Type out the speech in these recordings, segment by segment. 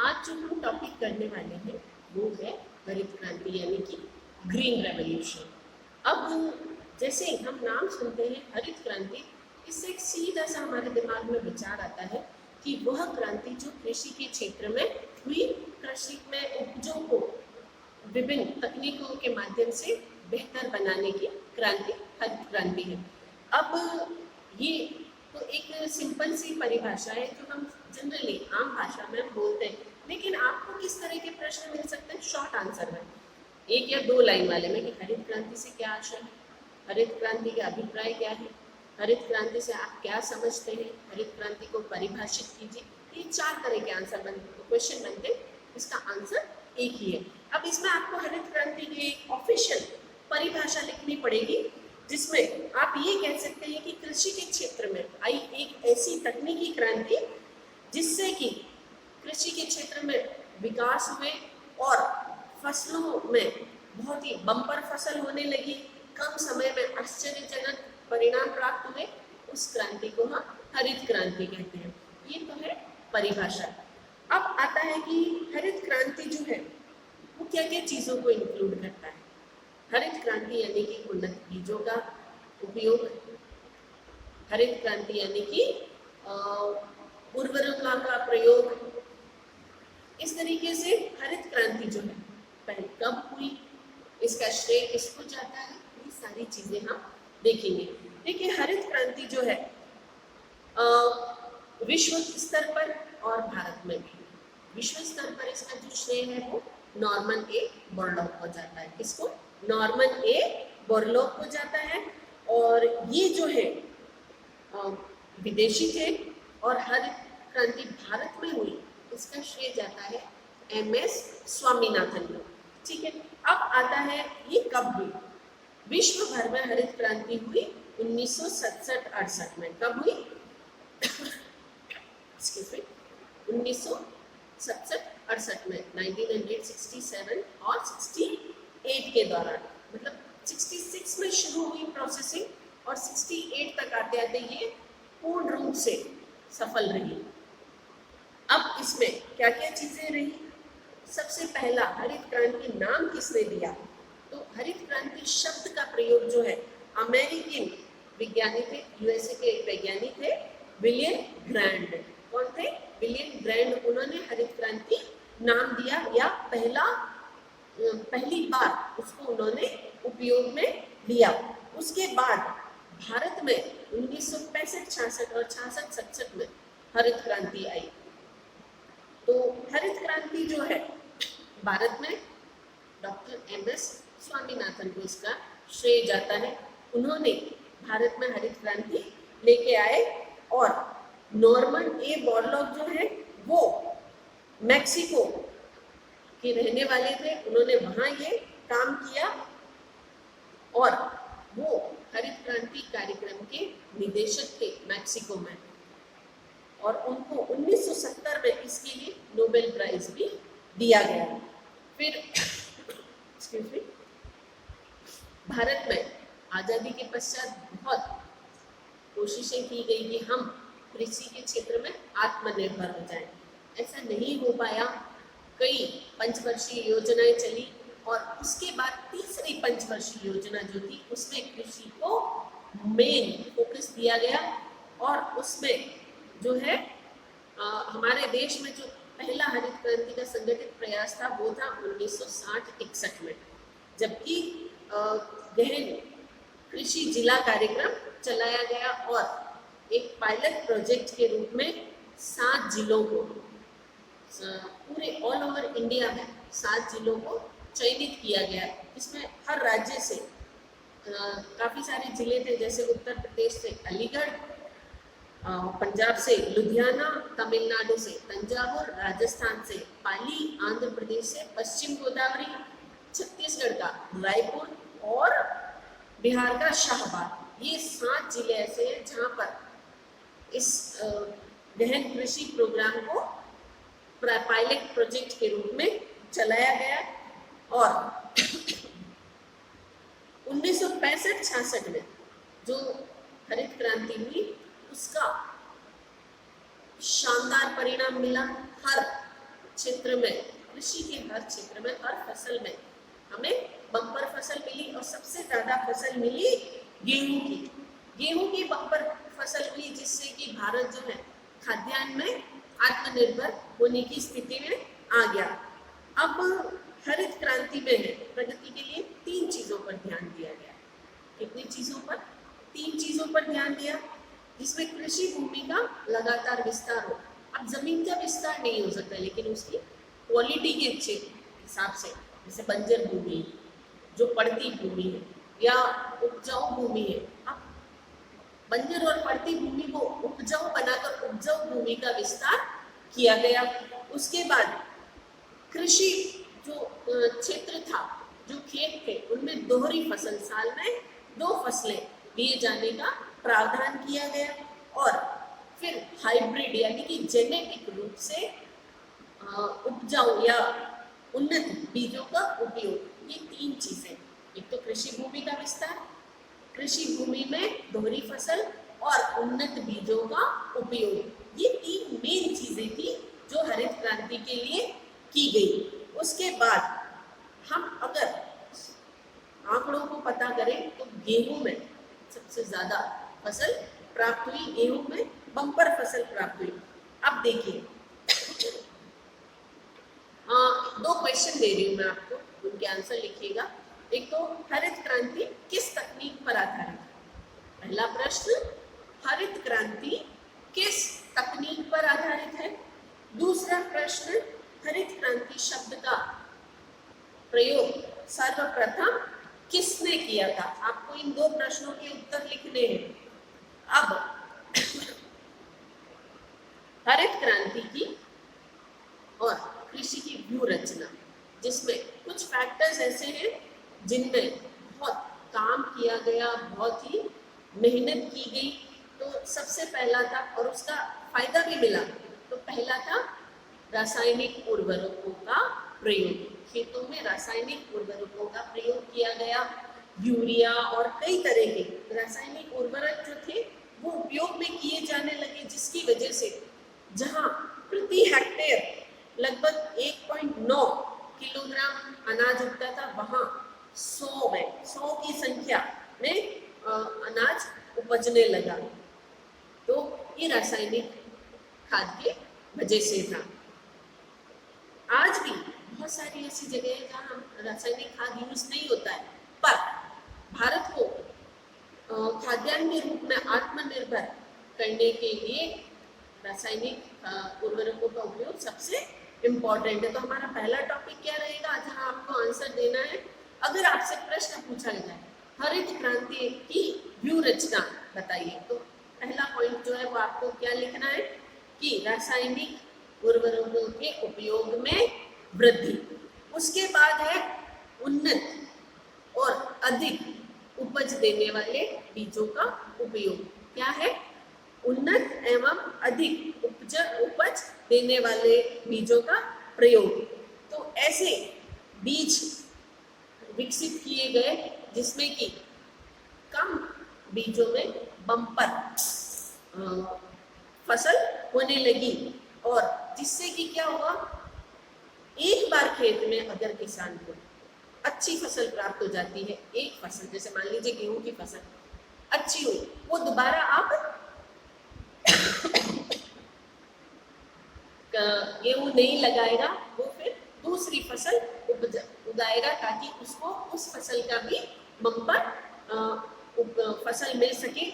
आज जो हम टॉपिक करने वाले हैं वो है हरित क्रांति यानी कि ग्रीन रेवोल्यूशन। अब जैसे हम नाम सुनते हैं हरित क्रांति, इससे एक सीधा सा हमारे दिमाग में विचार आता है कि वह क्रांति जो कृषि के क्षेत्र में हुई, कृषि में उपजों को विभिन्न तकनीकों के माध्यम से बेहतर बनाने की क्रांति हरित क्रांति है। अब ये तो एक सिंपल सी परिभाषा है जो हम जनरली आम भाषा में हम बोलते हैं, लेकिन आपको किस तरह के प्रश्न मिल सकते हैं शॉर्ट आंसर में, एक या दो लाइन वाले में, कि हरित क्रांति से क्या आशय है, हरित क्रांति का अभिप्राय क्या है, हरित क्रांति से आप क्या समझते हैं, हरित क्रांति को परिभाषित कीजिए। ये चार तरह के आंसर बनते, क्वेश्चन बनते हैं, इसका आंसर एक ही है। अब इसमें आपको हरित क्रांति की एक ऑफिशियल परिभाषा लिखनी पड़ेगी जिसमें आप ये कह सकते हैं कि कृषि के क्षेत्र में आई एक ऐसी तकनीकी क्रांति जिससे कि कृषि के क्षेत्र में विकास हुए और फसलों में बहुत ही बम्पर फसल होने लगी, कम समय में आश्चर्यजनक परिणाम प्राप्त हुए, उस क्रांति को हम हरित क्रांति कहते हैं। ये तो है परिभाषा। अब आता है कि हरित क्रांति जो है वो क्या क्या चीजों को इंक्लूड करता है। हरित क्रांति यानी कि उन्नत बीजों का उपयोग, हरित क्रांति यानी कि उर्वरकों का प्रयोग। इस तरीके से हरित क्रांति जो है पहले कब हुई, इसका श्रेय किसको जाता है, ये सारी चीजें हम देखेंगे। देखिए हरित क्रांति जो है विश्व स्तर पर और भारत में भी, विश्व स्तर पर इसका जो श्रेय है वो नॉर्मन ए बोरलॉग को जाता है। किसको? नॉर्मन ए बोरलॉग को जाता है। और ये जो है विदेशी थे और हरित क्रांति भारत में हुई, इसका श्रेय जाता है MS स्वामीनाथन को। ठीक है, अब आता है ये कब हुई। विश्व भर में हरित क्रांति हुई 1967-68 में। कब हुई? 1967-68 में, 1967 और 68 के दौरान, मतलब 66 में शुरू हुई प्रोसेसिंग और 68 तक आते आते ये पूर्ण रूप से सफल रही। अब इसमें क्या क्या चीजें रही? सबसे पहला हरित क्रांति नाम किसने दिया? तो हरित क्रांति शब्द का प्रयोग जो है अमेरिकन विज्ञानी थे, USA के वैज्ञानिक थे विलियम ग्रैंड। कौन थे? William grand. उन्होंने हरित क्रांति नाम दिया या पहली बार उसको उन्होंने उपयोग में लिया। उसके बाद भारत में 1965-66 और 66-67 में हरित क्रांति आई। तो हरित क्रांति जो है भारत में डॉक्टर MS स्वामीनाथन को इसका श्रेय जाता है। उन्होंने भारत में हरित क्रांति लेके आए और नॉर्मन ए बोरलॉग जो है वो मैक्सिको के रहने वाले थे, उन्होंने वहां ये काम किया और वो हरित क्रांति कार्यक्रम के निदेशक थे मैक्सिको में, और उनको 1970 में इसके लिए नोबेल प्राइज भी दिया गया। फिर भारत में आजादी के पश्चात बहुत कोशिशें की गई कि हम कृषि के क्षेत्र में आत्मनिर्भर हो जाएं। ऐसा नहीं हो पाया। कई पंचवर्षीय योजनाएं चली और उसके बाद तीसरी पंचवर्षीय योजना जो थी उसमें कृषि को मेन फोकस दिया गया और उसमें जो है हमारे देश में जो पहला हरित क्रांति का संगठित प्रयास था वो था 1960-61 में, जबकि गहन कृषि जिला कार्यक्रम चलाया गया और एक पायलट प्रोजेक्ट के रूप में 7 जिलों को पूरे ऑल ओवर इंडिया में 7 जिलों को चयनित किया गया। इसमें हर राज्य से काफ़ी सारे जिले थे, जैसे उत्तर प्रदेश से अलीगढ़, पंजाब से लुधियाना, तमिलनाडु से तंजावुर, राजस्थान से पाली, आंध्र प्रदेश से पश्चिम गोदावरी, छत्तीसगढ़ का रायपुर और बिहार का शाहबाद। ये 7 जिले ऐसे हैं जहाँ पर इस गहन कृषि प्रोग्राम को पायलट प्रोजेक्ट के रूप में चलाया गया। और 1965-66 में जो हरित क्रांति हुई उसका शानदार परिणाम मिला। हर क्षेत्र में, कृषि के हर क्षेत्र में, हर फसल में हमें बम्पर फसल मिली और सबसे ज्यादा फसल मिली गेहूं की। गेहूं की बम्पर फसल मिली, जिससे कि भारत जो है खाद्यान्न में आत्मनिर्भर होने की स्थिति में आ गया। अब हरित क्रांति में प्रगति के लिए 3 चीजों पर ध्यान दिया गया। कितनी चीजों पर? 3 चीजों पर ध्यान दिया, जिसमें कृषि भूमि का लगातार विस्तार हो। अब जमीन का विस्तार नहीं हो सकता, लेकिन उसकी क्वालिटी के अच्छे हिसाब से, जैसे बंजर भूमि, जो पड़ती भूमि है या उपजाऊ भूमि है, अब बंजर और पड़ती भूमि को उपजाऊ बनाकर उपजाऊ भूमि का विस्तार किया गया। उसके बाद कृषि जो क्षेत्र था, जो खेत थे, उनमें दोहरी फसल, साल में 2 फसलें लिए जाने का प्रावधान किया गया। और फिर हाइब्रिड यानी कि जेनेटिक रूप से उपजाऊ या उन्नत बीजों का उपयोग, ये 3 चीजें, एक तो कृषि भूमि का विस्तार, कृषि भूमि में दोहरी फसल और उन्नत बीजों का उपयोग, ये 3 मेन चीजें थी जो हरित क्रांति के लिए की गई। उसके बाद हम अगर आंकड़ों को पता करें तो गेहूं में सबसे ज्यादा फसल प्राप्त हुई, गेहूं में बम्पर फसल प्राप्त हुई। अब देखिए, 2 क्वेश्चन दे रही हूँ मैं आपको, उनके आंसर लिखिएगा। एक तो हरित क्रांति किस तकनीक पर आधारित है? पहला प्रश्न, हरित क्रांति किस तकनीक पर आधारित है? दूसरा प्रश्न, हरित क्रांति शब्द का प्रयोग सर्वप्रथम किसने किया था? आपको इन 2 प्रश्नों के उत्तर लिखने हैं। अब हरित क्रांति की और कृषि की व्यू रचना, जिसमें कुछ फैक्टर्स ऐसे हैं जिनमें बहुत काम किया गया, बहुत ही मेहनत की गई। तो सबसे पहला था, और उसका फायदा भी मिला, तो पहला था रासायनिक उर्वरकों का प्रयोग। खेतों में रासायनिक उर्वरकों का प्रयोग किया गया। यूरिया और कई तरह के रासायनिक उर्वरक जो थे वो उपयोग में किए जाने लगे, जिसकी वजह से जहां प्रति हेक्टेयर लगभग 1.9 किलोग्राम अनाज उगता था, वहां 100 की संख्या में अनाज उपजने लगा। तो ये रासायनिक खाद के वजह से था। आज भी बहुत सारी ऐसी जगह है जहाँ हम रासायनिक खाद यूज नहीं होता है, पर भारत को खाद्यान्न के रूप में आत्मनिर्भर करने के लिए रासायनिक उर्वरकों का उपयोग सबसे इम्पोर्टेंट है। तो हमारा पहला टॉपिक क्या रहेगा, जहाँ आपको आंसर देना है। अगर आपसे प्रश्न पूछा जाए हरित क्रांति की व्यू रचना बताइए, तो पहला पॉइंट जो है वो आपको क्या लिखना है कि रासायनिक उर्वरकों के उपयोग में वृद्धि। उसके बाद है उन्नत और अधिक उपज देने वाले बीजों का उपयोग। क्या है? उन्नत एवं अधिक उपज देने वाले बीजों का प्रयोग। तो ऐसे बीज विकसित किए गए जिसमें कि कम बीजों में बम्पर फसल होने लगी, और जिससे कि क्या हुआ, एक बार खेत में अगर किसान को अच्छी फसल प्राप्त हो जाती है, एक फसल जैसे मान लीजिए गेहूं की फसल अच्छी हुई, वो दोबारा आप गेहूं नहीं लगाएगा, वो फिर दूसरी फसल उगाएगा ताकि उसको उस फसल का भी बम्पर फसल मिल सके।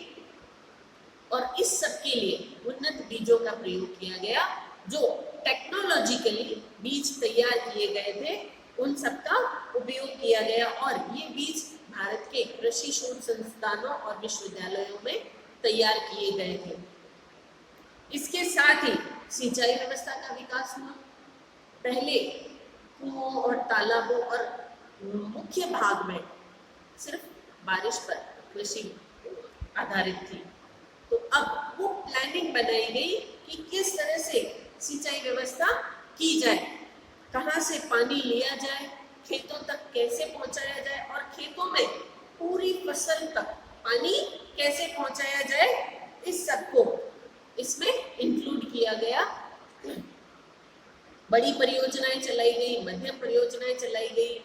और इस सब के लिए उन्नत बीजों का प्रयोग किया गया, जो टेक्नोलॉजिकली बीज तैयार किए गए थे, उन सब का उपयोग किया गया। और ये बीज भारत के कृषि शोध संस्थानों और विश्वविद्यालयों में तैयार किए गए थे। इसके साथ ही सिंचाई व्यवस्था का विकास हुआ। पहले कुओं और तालाबों और मुख्य भाग में सिर्फ बारिश पर कृषि आधारित थी, तो अब वो प्लानिंग बनाई गई कि किस तरह से सिंचाई व्यवस्था की जाए, कहाँ से पानी लिया जाए, खेतों तक कैसे पहुंचाया जाए, और खेतों में पूरी फसल तक पानी कैसे पहुंचाया जाए, इस सब को इसमें इंक्लूड किया गया। बड़ी परियोजनाएं चलाई गई, मध्यम परियोजनाएं चलाई गई,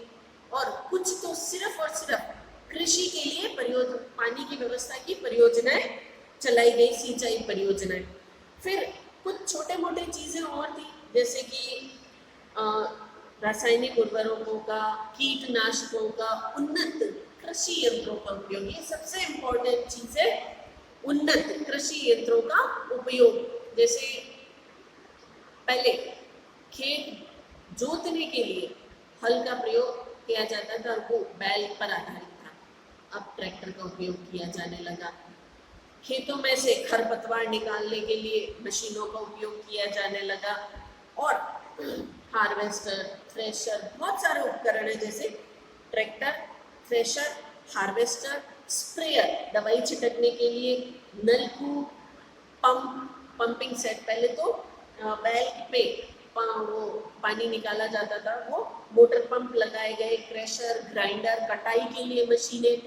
और कुछ तो सिर्फ और सिर्फ कृषि के लिए पानी की व्यवस्था की परियोजनाएं चलाई गई, सिंचाई परियोजनाएं। फिर कुछ छोटे मोटे चीजें और थी, जैसे कि रासायनिक उर्वरकों का, कीटनाशकों का, उन्नत कृषि यंत्रों का उपयोग। ये सबसे इम्पोर्टेंट चीज है, उन्नत कृषि यंत्रों का उपयोग। जैसे पहले खेत जोतने के लिए हल का प्रयोग किया जाता था, वो बैल पर आधारित था। अब ट्रैक्टर का उपयोग किया जाने लगा। खेतों में से खरपतवार निकालने के लिए मशीनों का उपयोग किया जाने लगा, और हार्वेस्टर, थ्रेशर, बहुत सारे उपकरण है, जैसे ट्रैक्टर, थ्रेशर, हार्वेस्टर, स्प्रेयर दवाई छिड़कने के लिए, नलकूप, पंप, पंपिंग सेट। पहले तो बैल पे वो पानी निकाला जाता था, वो मोटर पंप लगाए गए, क्रेशर, ग्राइंडर, कटाई के लिए मशीनें,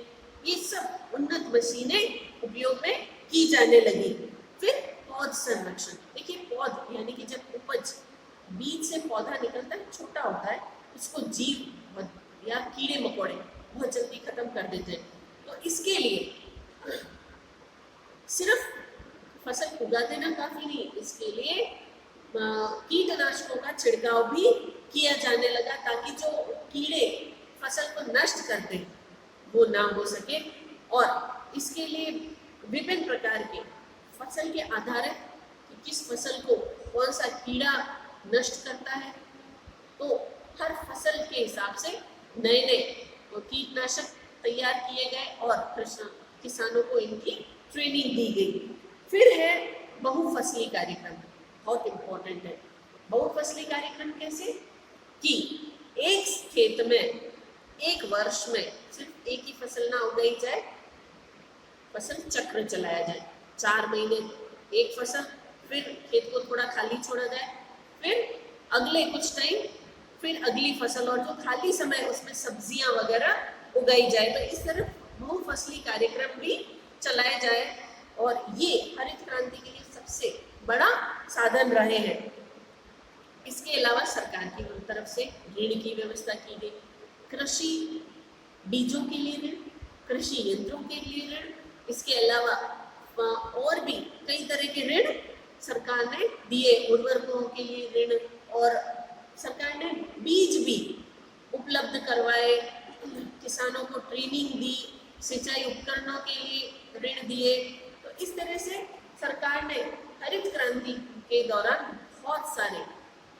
ये सब उन्नत मशीनें उपयोग में की जाने लगी। फिर पौध संरक्षण। देखिए पौध यानी कि जब उपज बीज से पौधा निकलता है, छोटा होता है, उसको जीव या कीड़े मकोड़े बहुत जल्दी खत्म कर देते हैं। तो इसके लिए सिर्फ फसल उगा देना काफी नहीं, इसके लिए कीटनाशकों का छिड़काव भी किया जाने लगा, ताकि जो कीड़े फसल को नष्ट करते हैं वो ना हो सके। और इसके लिए विभिन्न प्रकार के फसल के आधारित कि किस फसल को कौन सा कीड़ा नष्ट करता है, तो हर फसल के हिसाब से नए नए कीटनाशक तैयार किए गए और किसानों को इनकी ट्रेनिंग दी गई। फिर है बहुफसली कार्यक्रम, बहुत इम्पोर्टेंट है। बहुफसली कार्यक्रम कैसे कि एक खेत में एक वर्ष में सिर्फ एक ही फसल ना उगाई जाए, फसल चक्र चलाया जाए। 4 महीने एक फसल, फिर खेत को थोड़ा खाली छोड़ा जाए, फिर अगले कुछ टाइम फिर अगली फसल, और जो खाली समय उसमें सब्जियां वगैरह उगाई जाए। तो इस तरह बहुफसली कार्यक्रम भी चलाए जाए, और ये हरित क्रांति के लिए सबसे बड़ा साधन रहे हैं। इसके अलावा सरकार की तरफ से ऋण की व्यवस्था की गई, कृषि बीजों के लिए ऋण, कृषि यंत्रों के लिए ऋण, इसके अलावा और भी कई तरह के ऋण सरकार ने दिए, उर्वरकों के लिए ऋण, और सरकार ने बीज भी उपलब्ध करवाए, किसानों को ट्रेनिंग दी, सिंचाई उपकरणों के लिए ऋण दिए। तो इस तरह से सरकार ने हरित क्रांति के दौरान बहुत सारे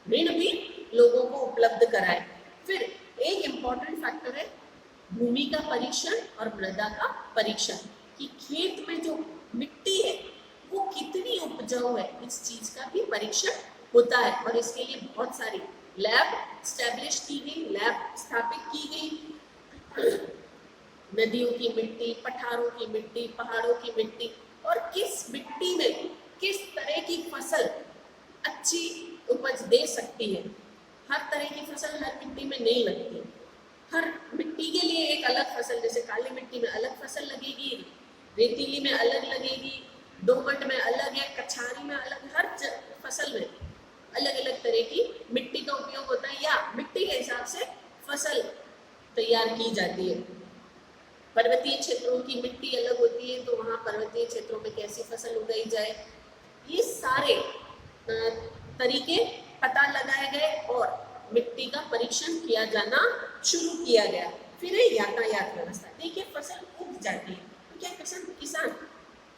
ऋण भी लोगों को उपलब्ध कराए। फिर एक इम्पॉर्टेंट फैक्टर है भूमि का परीक्षण और मृदा का परीक्षण, कि खेत में जो मिट्टी है वो कितनी उपजाऊ है, इस चीज का भी परीक्षण होता है। और इसके लिए बहुत सारी लैब स्टैब्लिश की गई, लैब स्थापित की गई। नदियों की मिट्टी, पठारों की मिट्टी, पहाड़ों की मिट्टी, और किस मिट्टी में किस तरह की फसल अच्छी उपज दे सकती है। हर तरह की फसल हर मिट्टी में नहीं लगती, हर मिट्टी के लिए एक अलग फसल, जैसे काली मिट्टी में अलग फसल लगेगी, रेतीली में अलग लगेगी, दोमट में अलग है, कछारी में अलग, हर फसल में अलग अलग तरह की मिट्टी का उपयोग होता है, या मिट्टी के हिसाब से फसल तैयार की जाती है। पर्वतीय क्षेत्रों की मिट्टी अलग होती है, तो वहाँ पर्वतीय क्षेत्रों में कैसी फसल उगाई जाए, ये सारे तरीके पता लगाए गए और मिट्टी का परीक्षण किया जाना शुरू किया गया। फिर है यातायात व्यवस्था। देखिए फसल उग जाती है तो क्या किसान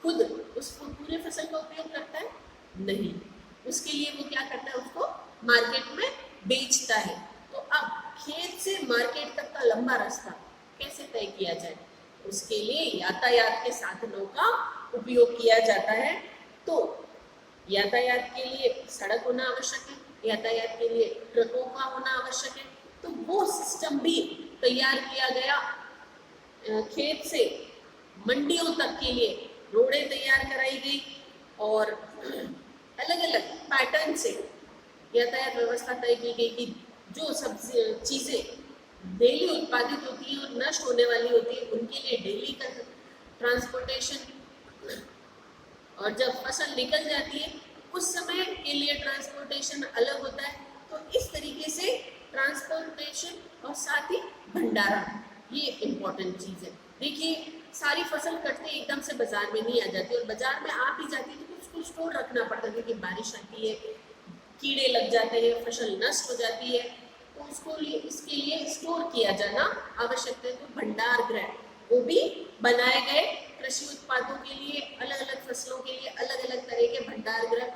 खुद उस पूरे फसल का उपयोग करता है? नहीं, उसके लिए वो क्या करता है, उसको मार्केट में बेचता है। तो अब खेत से मार्केट तक का लंबा रास्ता कैसे तय किया जाए, उसके लिए यातायात के साधनों का उपयोग किया जाता है। तो यातायात के लिए सड़क होना आवश्यक है, यातायात के लिए ट्रकों का होना आवश्यक है। तो वो सिस्टम भी तैयार किया गया। खेत से मंडियों तक के लिए रोडें तैयार कराई गई, और अलग अलग पैटर्न से यातायात व्यवस्था तय की गई कि जो सब चीज़ें डेली उत्पादित होती है और नष्ट होने वाली होती है उनके लिए डेली का ट्रांसपोर्टेशन, और जब फसल निकल जाती है उस समय के लिए ट्रांसपोर्टेशन अलग होता है। तो तो इस तरीके से ट्रांसपोर्टेशन और साथ ही भंडारण, ये इम्पोर्टेंट चीज़ है। देखिए सारी फसल कटते एकदम से बाजार में नहीं आ जाती, और बाजार में आ भी जाती है तो कुछ कुछ स्टोर रखना पड़ता है, क्योंकि बारिश आती है, कीड़े लग जाते हैं, फसल नष्ट हो जाती है, तो उसको लिए इसके लिए स्टोर किया जाना आवश्यक है। तो भंडार गृह वो भी बनाए गए कृषि उत्पादों के लिए, अलग अलग फसलों के लिए अलग अलग तरह के भंडार गृह,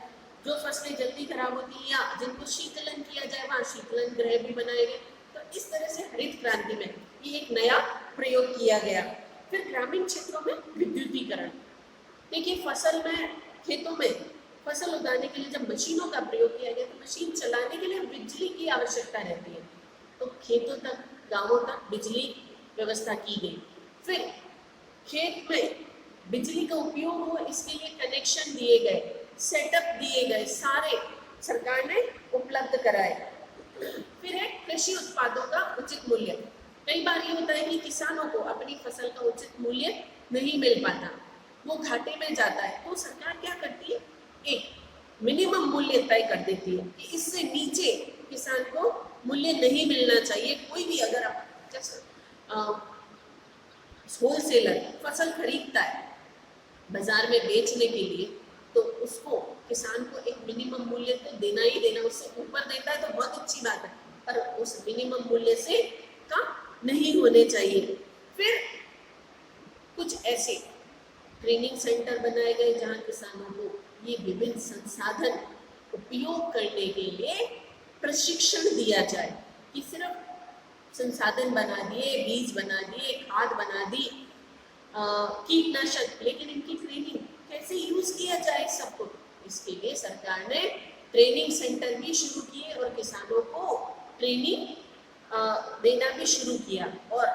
जो फसलें जल्दी खराब होती हैं या जिनको शीतलन किया जाए वहाँ शीतलन गृह भी बनाए गए। तो इस तरह से हरित क्रांति में ये एक नया प्रयोग किया गया। फिर ग्रामीण क्षेत्रों में विद्युतीकरण, देखिए फसल में, खेतों में फसल उगाने के लिए जब मशीनों का प्रयोग किया गया तो मशीन चलाने के लिए बिजली की आवश्यकता रहती है, तो खेतों तक, गांवों तक बिजली व्यवस्था की गई। फिर खेत में बिजली का उपयोग हो इसके लिए कनेक्शन दिए गए, सेटअप दिए गए, सारे सरकार ने उपलब्ध कराए। फिर है कृषि उत्पादों का उचित मूल्य। कई बार ये होता है कि किसानों को अपनी फसल का उचित मूल्य नहीं मिल पाता, वो घाटे में जाता है, तो सरकार क्या करती है, एक मिनिमम मूल्य तय कर देती है कि इससे नीचे किसान को मूल्य नहीं मिलना चाहिए। कोई भी अगर आप जैसे होलसेलर फसल खरीदता है बाजार में बेचने के लिए, तो उसको किसान को एक मिनिमम मूल्य तो देना ही देना, उससे ऊपर देता है तो बहुत अच्छी बात है, पर उस मिनिमम मूल्य से कम नहीं होने चाहिए। फिर कुछ ऐसे ट्रेनिंग सेंटर बनाए गए जहाँ किसानों को ये विभिन्न संसाधन उपयोग करने के लिए प्रशिक्षण दिया जाए, कि सिर्फ संसाधन बना दिए, बीज बना दिए, खाद बना दी, कीटनाशक, लेकिन इनकी ट्रेनिंग कैसे यूज किया जाए सबको, इसके लिए सरकार ने ट्रेनिंग सेंटर भी शुरू किए और किसानों को ट्रेनिंग देना भी शुरू किया। और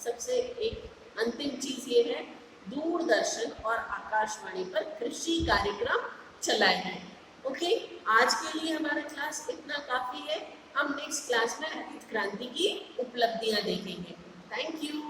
सबसे एक अंतिम चीज ये है, दूरदर्शन और आकाशवाणी पर कृषि कार्यक्रम चलाए हैं। ओके, आज के लिए हमारा क्लास इतना काफी है। हम नेक्स्ट क्लास में हरित क्रांति की उपलब्धियां देखेंगे। Thank you.